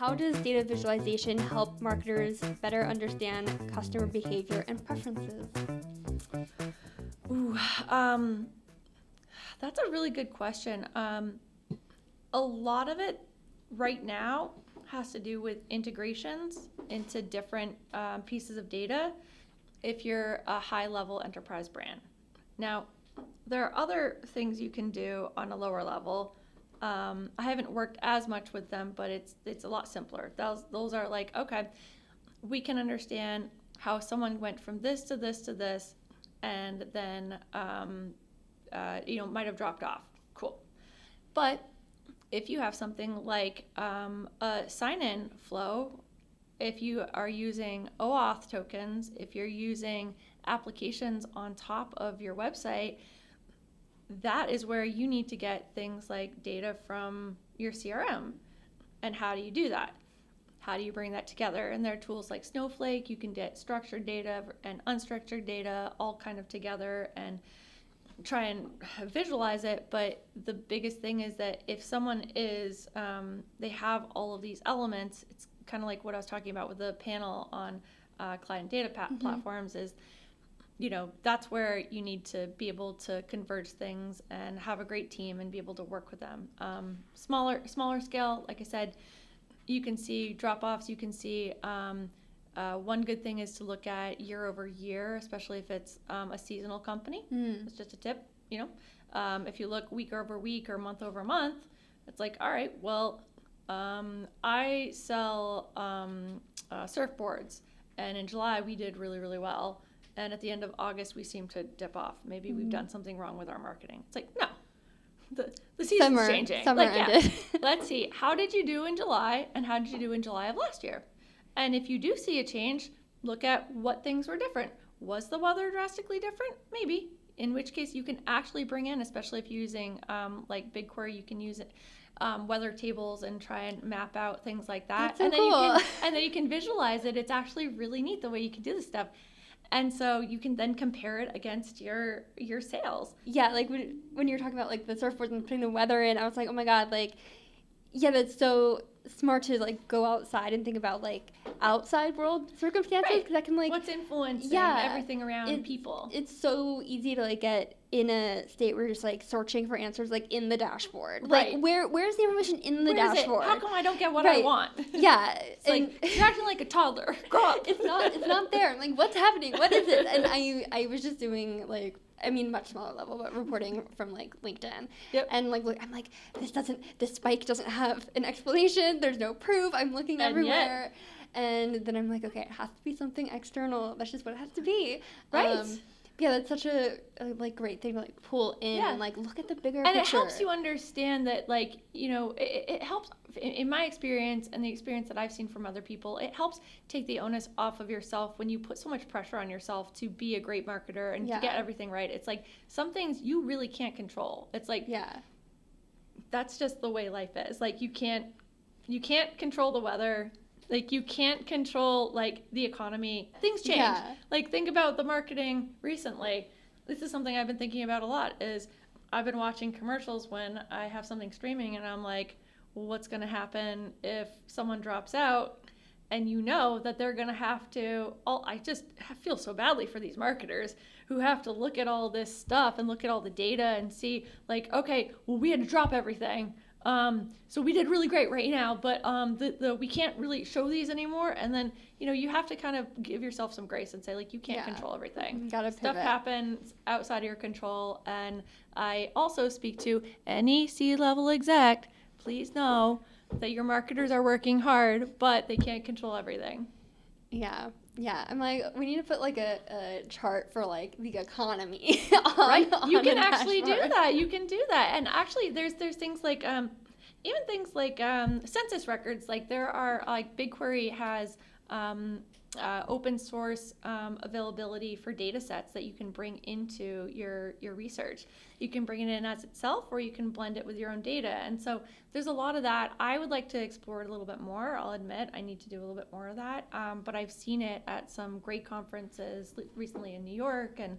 how does data visualization help marketers better understand customer behavior and preferences? Ooh, that's a really good question. A lot of it right now has to do with integrations into different pieces of data if you're a high-level enterprise brand. Now, there are other things you can do on a lower level. I haven't worked as much with them, but it's a lot simpler. Those are like, okay, we can understand how someone went from this to this to this, and then might have dropped off. Cool. But if you have something like a sign-in flow, if you are using OAuth tokens, if you're using applications on top of your website, that is where you need to get things like data from your CRM. And how do you do that? How do you bring that together? And there are tools like Snowflake. You can get structured data and unstructured data all kind of together and try and visualize it. But the biggest thing is that if someone is, they have all of these elements, it's kind of like what I was talking about with the panel on client data platforms is, that's where you need to be able to converge things and have a great team and be able to work with them. Smaller scale, like I said, you can see drop-offs, you can see one good thing is to look at year over year, especially if it's a seasonal company. It's just a tip, if you look week over week or month over month, it's like, all right, well, I sell surfboards, and in July we did really, really well. And at the end of August, we seem to dip off. Maybe we've done something wrong with our marketing. It's like, no, the season's changing. Summer ended. Let's see. How did you do in July, and how did you do in July of last year? And if you do see a change, look at what things were different. Was the weather drastically different? Maybe. In which case, you can actually bring in, especially if you're using like BigQuery, you can use it. Weather tables and try and map out things like that. That's so and then cool. and then you can visualize it. It's actually really neat the way you can do this stuff. And so you can then compare it against your sales. Yeah, like when you were talking about like the surfboards and putting the weather in, I was like, oh my God, like, yeah, that's so smart to like go outside and think about like outside world circumstances. Right. 'Cause that can like what's influencing everything around people. It's so easy to like get in a state where you're just like searching for answers like in the dashboard. Right. Like where's the information in the Where dashboard? Is it? How come I don't get what I want? Yeah. It's like you're acting like a toddler. Grow up. It's not there. I'm like, what's happening? What is it? And I was just doing like, I mean, much smaller level, but reporting from like LinkedIn. Yep. And like, look, I'm like, this spike doesn't have an explanation. There's no proof. I'm looking everywhere. And then I'm like, okay, it has to be something external. That's just what it has to be. Right. Yeah, that's such a like great thing to like pull in and like look at the bigger picture. And picture. it helps you understand that like, it helps in my experience and the experience that I've seen from other people, it helps take the onus off of yourself when you put so much pressure on yourself to be a great marketer and to get everything right. It's like some things you really can't control. It's like, that's just the way life is. Like you can't control the weather. Like, you can't control, like, the economy. Things change. Yeah. Like, think about the marketing recently. This is something I've been thinking about a lot, is I've been watching commercials when I have something streaming, and I'm like, well, what's going to happen if someone drops out? And you know that they're going to have to, I just feel so badly for these marketers who have to look at all this stuff and look at all the data and see, like, okay, well, we had to drop everything. So we did really great right now, but we can't really show these anymore. And then, you have to kind of give yourself some grace and say, like, you can't control everything. You gotta Stuff pivot. happens outside of your control. And I also speak to any C-level exec, please know that your marketers are working hard, but they can't control everything. Yeah. I'm like, we need to put like a chart for like the economy. You can actually do that. You can do that. And actually there's things like even things like census records. Like there are like BigQuery has open source availability for data sets that you can bring into your research. You can bring it in as itself, or you can blend it with your own data. And so there's a lot of that. I would like to explore it a little bit more. I'll admit I need to do a little bit more of that. But I've seen it at some great conferences recently in New York and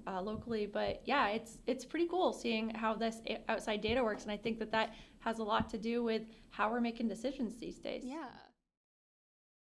locally. But yeah, it's pretty cool seeing how this outside data works. And I think that has a lot to do with how we're making decisions these days. Yeah.